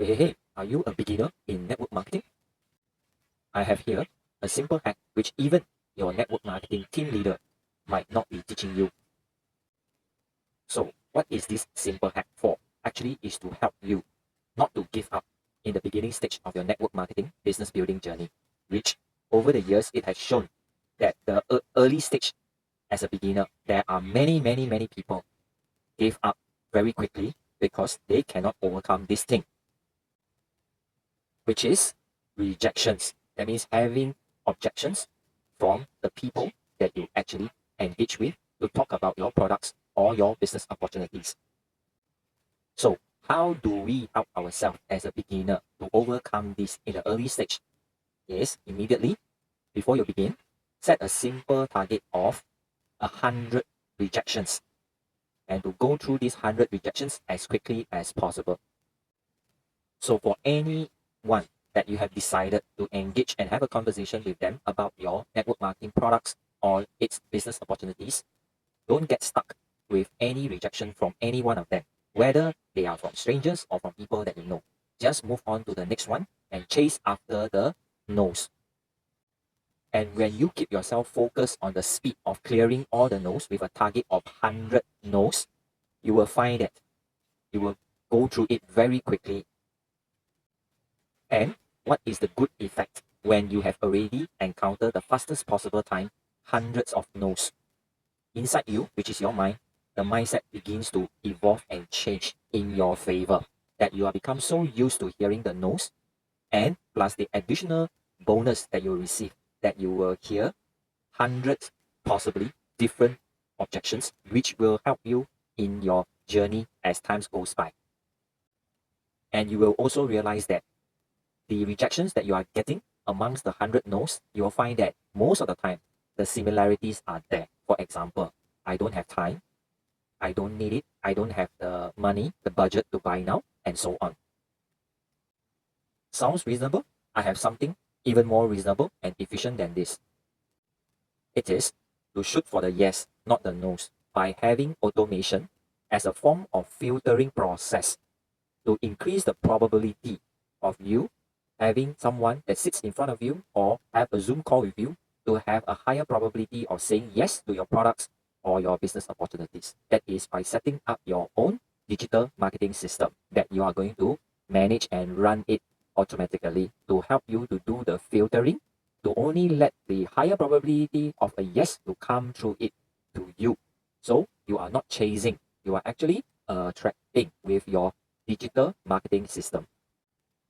Hey, are you a beginner in network marketing? I have here a simple hack which even your network marketing team leader might not be teaching you. So, what is this simple hack for? Actually, is to help you not to give up in the beginning stage of your network marketing business building journey, which over the years it has shown that the early stage as a beginner, there are many people gave up very quickly because they cannot overcome this thing, which is rejections. That means having objections from the people that you actually engage with to talk about your products or your business opportunities. So, how do we help ourselves as a beginner to overcome this in the early stage? Is immediately before you begin, set a simple target of 100 rejections and to go through these 100 rejections as quickly as possible. So for anyone that you have decided to engage and have a conversation with them about your network marketing products or its business opportunities, don't get stuck with any rejection from any one of them, whether they are from strangers or from people that you know. Just move on to the next one and chase after the no's. And when you keep yourself focused on the speed of clearing all the no's with a target of 100 no's, you will find that you will go through it very quickly. And what is the good effect when you have already encountered the fastest possible time, hundreds of no's? Inside you, which is your mind, the mindset begins to evolve and change in your favor. That you are become so used to hearing the no's, and plus the additional bonus that you receive, that you will hear hundreds, possibly different objections, which will help you in your journey as time goes by. And you will also realize that the rejections that you are getting amongst the 100 no's, you will find that most of the time, the similarities are there. For example, I don't have time, I don't need it, I don't have the money, the budget to buy now, and so on. Sounds reasonable? I have something even more reasonable and efficient than this. It is to shoot for the yes, not the no's, by having automation as a form of filtering process to increase the probability of you having someone that sits in front of you or have a Zoom call with you to have a higher probability of saying yes to your products or your business opportunities. That is by setting up your own digital marketing system that you are going to manage and run it automatically to help you to do the filtering, to only let the higher probability of a yes to come through it to you. So you are not chasing, you are actually attracting with your digital marketing system.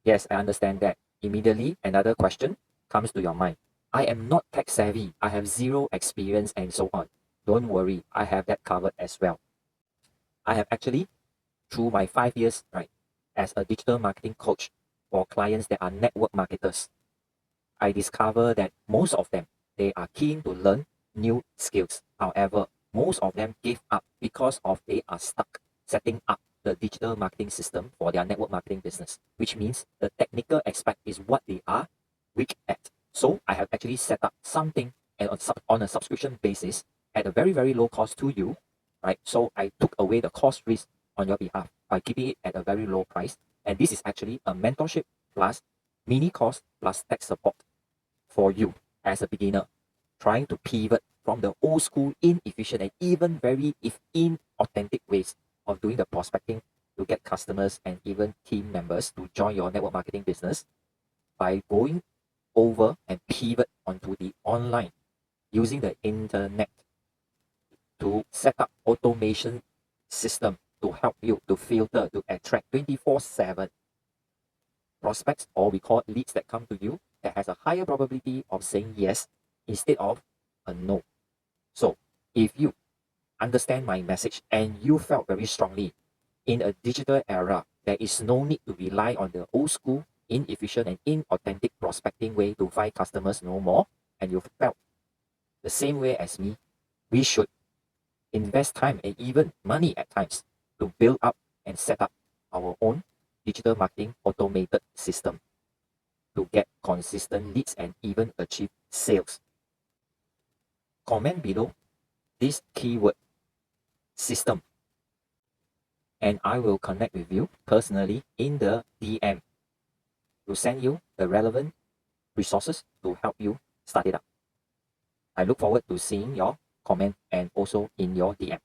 Yes, I understand that. Immediately, another question comes to your mind. I am not tech savvy. I have zero experience and so on. Don't worry, I have that covered as well. I have actually, through my 5 years, right, as a digital marketing coach for clients that are network marketers, I discover that most of them, they are keen to learn new skills. However, most of them give up because of they are stuck setting up the digital marketing system for their network marketing business, which means the technical aspect is what they are weak at. So I have actually set up something and on a subscription basis at a very low cost to you, right? So I took away the cost risk on your behalf by keeping it at a very low price. And this is actually a mentorship plus mini course plus tech support for you as a beginner trying to pivot from the old school inefficient and even very inauthentic ways of doing the prospecting to get customers and even team members to join your network marketing business by going over and pivot onto the online using the internet to set up automation system to help you to filter, to attract 24/7 prospects, or we call leads that come to you that has a higher probability of saying yes instead of a no. So if you understand my message and you felt very strongly in a digital era, there is no need to rely on the old school, inefficient and inauthentic prospecting way to find customers no more, and you felt the same way as me, we should invest time and even money at times to build up and set up our own digital marketing automated system to get consistent leads and even achieve sales. Comment below this keyword system and I will connect with you personally in the DM to send you the relevant resources to help you start it up. I look forward to seeing your comment and also in your DM.